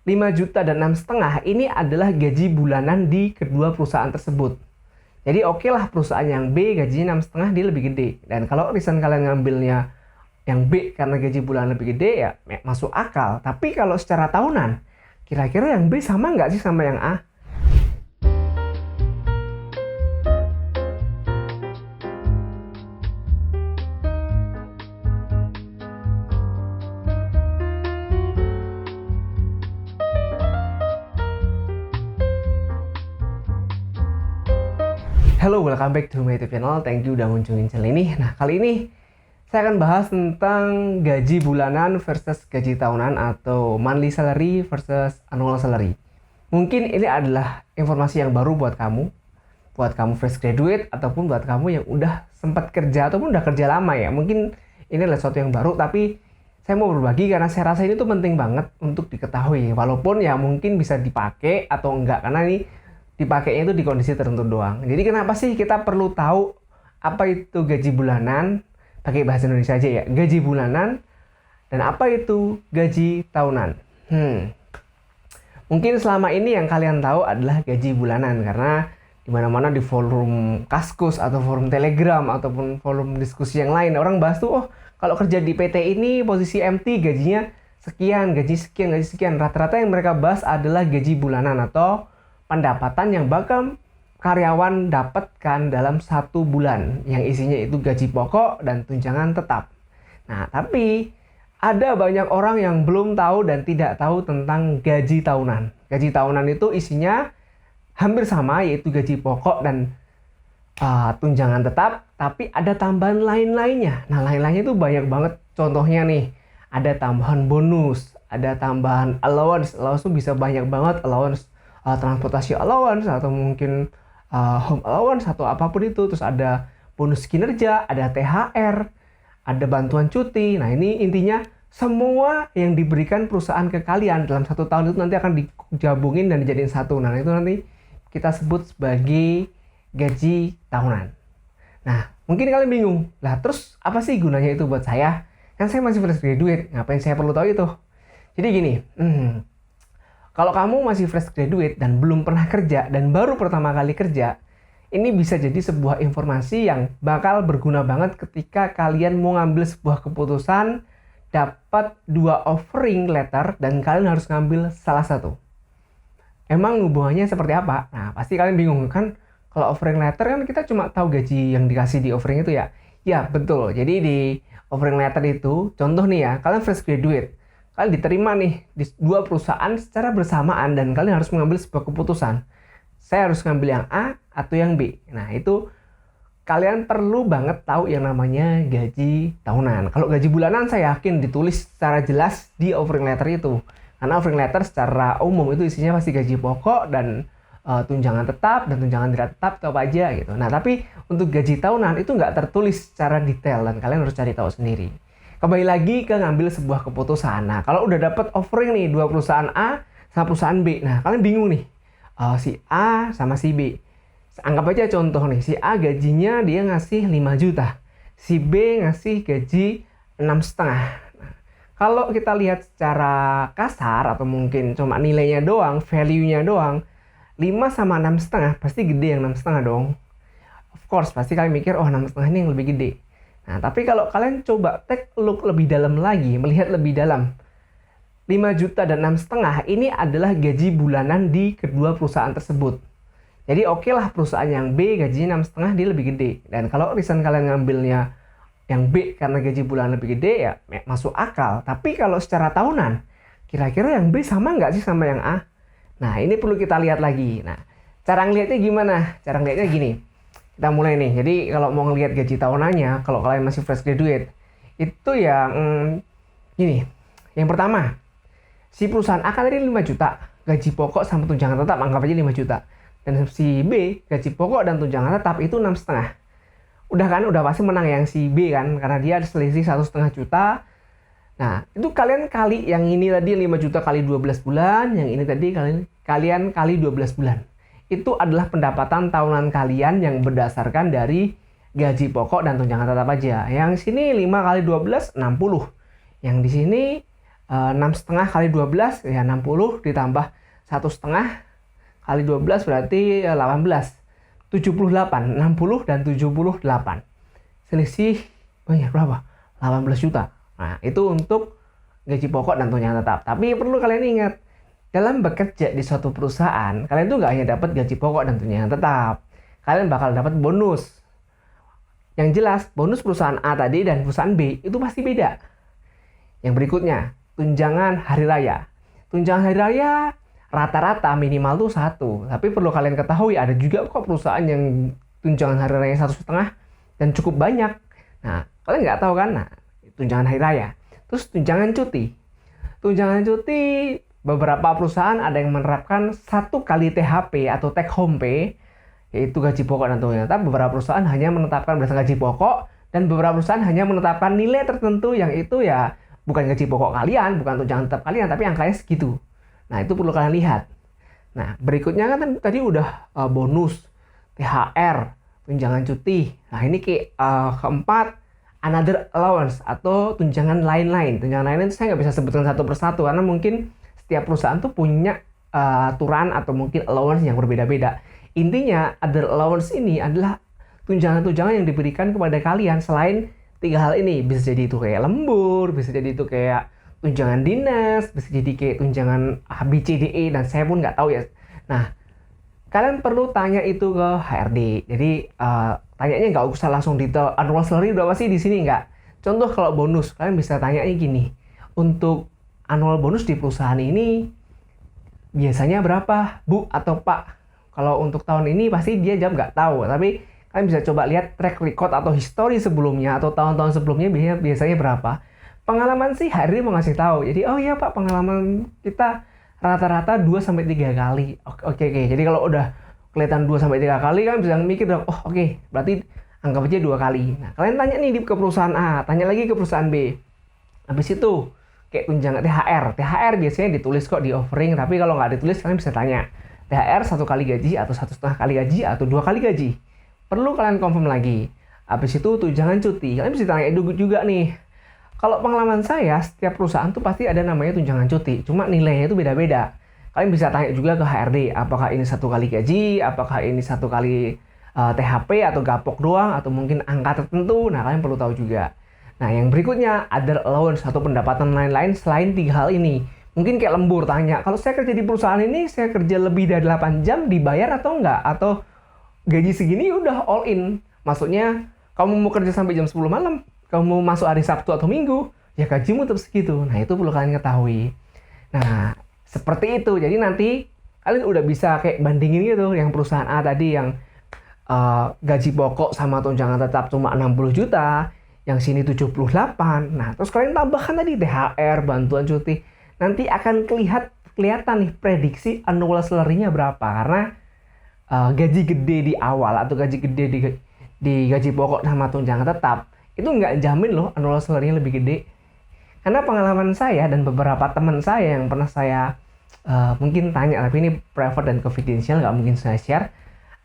5 juta dan 6,5 ini adalah gaji bulanan di kedua perusahaan tersebut. Jadi oke lah perusahaan yang B gajinya 6,5 dia lebih gede. Dan kalau reason kalian ngambilnya yang B karena gaji bulanan lebih gede ya masuk akal. Tapi kalau secara tahunan, kira-kira yang B sama nggak sih sama yang A? Halo, welcome back to my YouTube channel. Thank you udah munculin channel ini. Nah, kali ini saya akan bahas tentang gaji bulanan versus gaji tahunan atau monthly salary versus annual salary. Mungkin ini adalah informasi yang baru buat kamu fresh graduate ataupun buat kamu yang udah sempat kerja ataupun udah kerja lama ya. Mungkin ini adalah sesuatu yang baru, tapi saya mau berbagi karena saya rasa ini tuh penting banget untuk diketahui. Walaupun ya mungkin bisa dipakai atau enggak, karena ini dipakainya itu di kondisi tertentu doang. Jadi kenapa sih kita perlu tahu apa itu gaji bulanan? Pakai bahasa Indonesia aja ya, gaji bulanan, dan apa itu gaji tahunan. Mungkin selama ini yang kalian tahu adalah gaji bulanan karena dimana-mana di forum Kaskus atau forum Telegram ataupun forum diskusi yang lain orang bahas tuh, oh kalau kerja di PT ini posisi MT gajinya sekian, gaji sekian, gaji sekian. Rata-rata yang mereka bahas adalah gaji bulanan atau pendapatan yang bakal karyawan dapatkan dalam 1 bulan, yang isinya itu gaji pokok dan tunjangan tetap. Nah, tapi ada banyak orang yang belum tahu dan tidak tahu tentang gaji tahunan. Gaji tahunan itu isinya hampir sama, yaitu gaji pokok dan tunjangan tetap, tapi ada tambahan lain-lainnya. Nah, lain-lainnya itu banyak banget. Contohnya nih, ada tambahan bonus, ada tambahan allowance. Allowance itu bisa banyak banget, allowance transportasi allowance atau mungkin home allowance atau apapun itu. Terus ada bonus kinerja, ada THR, ada bantuan cuti. Nah, ini intinya semua yang diberikan perusahaan ke kalian dalam 1 tahun itu nanti akan digabungin dan dijadiin satu. Nah, itu nanti kita sebut sebagai gaji tahunan. Nah, mungkin kalian bingung, lah terus apa sih gunanya itu buat saya? Kan saya masih fresh graduate, ngapain saya perlu tahu itu? Jadi gini, kalau kamu masih fresh graduate dan belum pernah kerja dan baru pertama kali kerja, ini bisa jadi sebuah informasi yang bakal berguna banget ketika kalian mau ngambil sebuah keputusan, dapat 2 offering letter dan kalian harus ngambil salah satu. Emang hubungannya seperti apa? Nah, pasti kalian bingung kan? Kalau offering letter kan kita cuma tahu gaji yang dikasih di offering itu ya. Ya, betul. Jadi di offering letter itu, contoh nih ya, kalian fresh graduate. Kalian diterima nih di 2 perusahaan secara bersamaan dan kalian harus mengambil sebuah keputusan. Saya harus ngambil yang A atau yang B. Nah, itu kalian perlu banget tahu yang namanya gaji tahunan. Kalau gaji bulanan saya yakin ditulis secara jelas di offering letter itu. Karena offering letter secara umum itu isinya pasti gaji pokok dan tunjangan tetap dan tunjangan tidak tetap itu apa aja gitu. Nah, tapi untuk gaji tahunan itu nggak tertulis secara detail dan kalian harus cari tahu sendiri. Kembali lagi ke ngambil sebuah keputusan. Nah, kalau udah dapat offering nih 2 perusahaan A sama perusahaan B. Nah, kalian bingung nih. Si A sama si B. Anggap aja contoh nih, si A gajinya dia ngasih 5 juta. Si B ngasih gaji 6,5. Nah, kalau kita lihat secara kasar atau mungkin cuma nilainya doang, value-nya doang, 5 sama 6,5 pasti gede yang 6,5 dong. Of course, pasti kalian mikir, oh 6,5 ini yang lebih gede. Nah, tapi kalau kalian coba take look lebih dalam lagi, melihat lebih dalam, 5 juta dan 6,5 ini adalah gaji bulanan di kedua perusahaan tersebut. Jadi oke lah perusahaan yang B gajinya 6,5 dia lebih gede. Dan kalau reason kalian ngambilnya yang B karena gaji bulanan lebih gede ya masuk akal. Tapi kalau secara tahunan, kira-kira yang B sama nggak sih sama yang A? Nah, ini perlu kita lihat lagi. Nah, cara ngelihatnya gimana? Cara ngelihatnya gini. Kita mulai nih. Jadi kalau mau ngelihat gaji tahunannya, kalau kalian masih fresh graduate, itu yang gini. Yang pertama, si perusahaan A kan tadi 5 juta, gaji pokok sama tunjangan tetap anggap aja 5 juta. Dan si B, gaji pokok dan tunjangan tetap itu 6,5. Udah kan, udah pasti menang yang si B kan, karena dia ada selisih 1,5 juta. Nah, itu kalian kali yang ini tadi 5 juta kali 12 bulan, yang ini tadi kalian kali 12 bulan. Itu adalah pendapatan tahunan kalian yang berdasarkan dari gaji pokok dan tunjangan tetap aja. Yang sini 5 kali 12, 60. Yang di sini 6,5 kali 12 ya 60, ditambah 1,5 kali 12 berarti 18. 78, 60 dan 78. Selisih banyak berapa? 18 juta. Nah, itu untuk gaji pokok dan tunjangan tetap. Tapi perlu kalian ingat, dalam bekerja di suatu perusahaan, kalian tuh nggak hanya dapat gaji pokok dan tunjangan tetap. Kalian bakal dapat bonus. Yang jelas, bonus perusahaan A tadi dan perusahaan B itu pasti beda. Yang berikutnya, tunjangan hari raya. Tunjangan hari raya rata-rata minimal tuh 1. Tapi perlu kalian ketahui, ada juga kok perusahaan yang tunjangan hari raya 1,5 dan cukup banyak. Nah, kalian nggak tahu kan? Nah, tunjangan hari raya. Terus tunjangan cuti. Tunjangan cuti, beberapa perusahaan ada yang menerapkan 1 kali THP atau take home pay, yaitu gaji pokok dan tunjangan tetap. Beberapa perusahaan hanya menetapkan berdasarkan gaji pokok, dan beberapa perusahaan hanya menetapkan nilai tertentu yang itu ya bukan gaji pokok kalian, bukan tunjangan tetap kalian, tapi angkanya segitu. Nah, itu perlu kalian lihat. Nah, berikutnya kan tadi udah bonus, THR, tunjangan cuti. Nah, ini keempat, another allowance atau tunjangan lain-lain. Tunjangan lain-lain itu saya nggak bisa sebutkan satu persatu karena mungkin setiap perusahaan tuh punya aturan atau mungkin allowance yang berbeda-beda. Intinya, other allowance ini adalah tunjangan-tunjangan yang diberikan kepada kalian selain 3 hal ini. Bisa jadi itu kayak lembur, bisa jadi itu kayak tunjangan dinas, bisa jadi kayak tunjangan ABCDE, dan saya pun nggak tahu ya. Nah, kalian perlu tanya itu ke HRD. Jadi tanyanya nggak usah langsung detail annual salary berapa sih di sini, nggak. Contoh kalau bonus, kalian bisa tanya gini, untuk annual bonus di perusahaan ini biasanya berapa, Bu atau Pak? Kalau untuk tahun ini pasti dia jawab nggak tahu, tapi kalian bisa coba lihat track record atau history sebelumnya atau tahun-tahun sebelumnya biasanya berapa. Pengalaman sih hari ini mau ngasih tahu. Jadi, oh iya Pak, pengalaman kita rata-rata 2-3 kali. Oke. Jadi kalau udah kelihatan 2-3 kali, kan bisa mikir dong, oh oke, berarti anggap aja 2 kali. Nah, kalian tanya nih ke perusahaan A, tanya lagi ke perusahaan B. Habis itu, kayak tunjangan THR. THR biasanya ditulis kok di offering, tapi kalau nggak ditulis, kalian bisa tanya. THR 1 kali gaji, atau 1,5 kali gaji, atau 2 kali gaji. Perlu kalian confirm lagi. Habis itu tunjangan cuti. Kalian bisa tanya juga nih. Kalau pengalaman saya, setiap perusahaan tuh pasti ada namanya tunjangan cuti. Cuma nilainya itu beda-beda. Kalian bisa tanya juga ke HRD, apakah ini 1 kali gaji, apakah ini 1 kali THP atau gapok doang, atau mungkin angka tertentu. Nah, kalian perlu tahu juga. Nah, yang berikutnya, other allowance atau pendapatan lain-lain selain 3 hal ini. Mungkin kayak lembur tanya, kalau saya kerja di perusahaan ini, saya kerja lebih dari 8 jam, dibayar atau enggak? Atau gaji segini udah all in. Maksudnya, kamu mau kerja sampai jam 10 malam, kamu masuk hari Sabtu atau Minggu, ya gajimu tetap segitu. Nah, itu perlu kalian ketahui. Nah, seperti itu. Jadi nanti kalian udah bisa kayak bandingin gitu, yang perusahaan A tadi yang gaji pokok sama tunjangan tetap cuma 60 juta, yang sini 78. Nah, terus kalian tambahkan tadi THR, bantuan cuti. Nanti akan kelihatan nih prediksi annual salary-nya berapa. Karena gaji gede di awal atau gaji gede di gaji pokok sama tunjangan tetap, itu nggak jamin loh annual salary-nya lebih gede. Karena pengalaman saya dan beberapa teman saya yang pernah saya mungkin tanya, tapi ini private dan confidential, nggak mungkin saya share.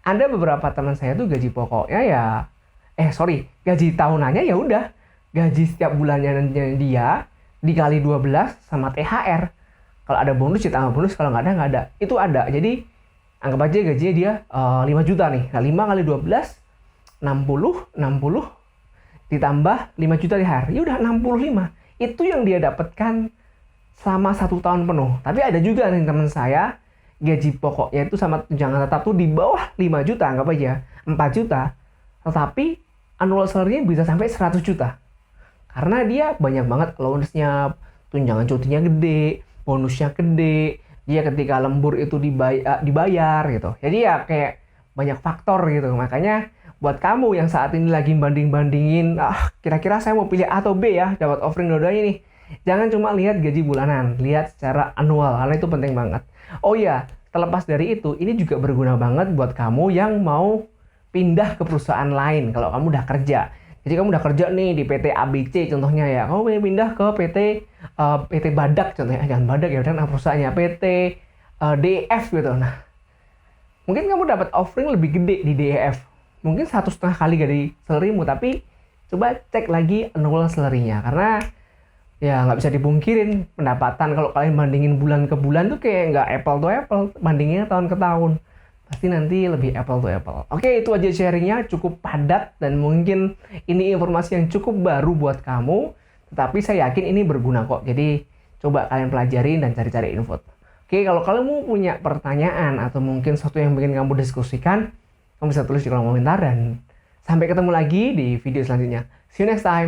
Ada beberapa teman saya tuh gaji pokoknya ya, gaji tahunannya ya udah, gaji setiap bulannya dia dikali 12 sama THR. Kalau ada bonus ditambah bonus, kalau nggak ada. Itu ada. Jadi anggap aja gajinya dia 5 juta nih. Nah, 5 kali 12, 60 ditambah 5 juta THR. Ya udah 65. Itu yang dia dapatkan selama 1 tahun penuh. Tapi ada juga nih teman saya, gaji pokoknya itu sama tunjangan tetap tuh di bawah 5 juta, anggap aja 4 juta. Tetapi annual salary-nya bisa sampai 100 juta. Karena dia banyak banget allowance-nya, tunjangan cutinya gede, bonusnya gede, dia ketika lembur itu dibayar gitu. Jadi ya kayak banyak faktor gitu. Makanya buat kamu yang saat ini lagi banding-bandingin, kira-kira saya mau pilih A atau B ya, dapat offering dua-duanya nih. Jangan cuma lihat gaji bulanan, lihat secara annual, karena itu penting banget. Oh iya, terlepas dari itu, ini juga berguna banget buat kamu yang mau pindah ke perusahaan lain kalau kamu udah kerja. Jadi kamu udah kerja nih di PT ABC contohnya ya, kamu pengen pindah ke PT Badak contohnya, jangan Badak ya, dan perusahaannya PT DEF gitu. Nah, mungkin kamu dapat offering lebih gede di DEF, mungkin 1,5 kali gaji salary-mu, tapi coba cek lagi annual salary-nya, karena Ya nggak bisa dipungkirin pendapatan kalau kalian bandingin bulan ke bulan tuh kayak nggak apple to apple, bandingnya tahun ke tahun. Pasti nanti lebih apple to apple. Oke, itu aja sharingnya, cukup padat dan mungkin ini informasi yang cukup baru buat kamu. Tetapi saya yakin ini berguna kok. Jadi coba kalian pelajarin dan cari-cari info. Oke, kalau kalian mau punya pertanyaan atau mungkin sesuatu yang bikin kamu diskusikan, kamu bisa tulis di kolom komentar dan sampai ketemu lagi di video selanjutnya. See you next time.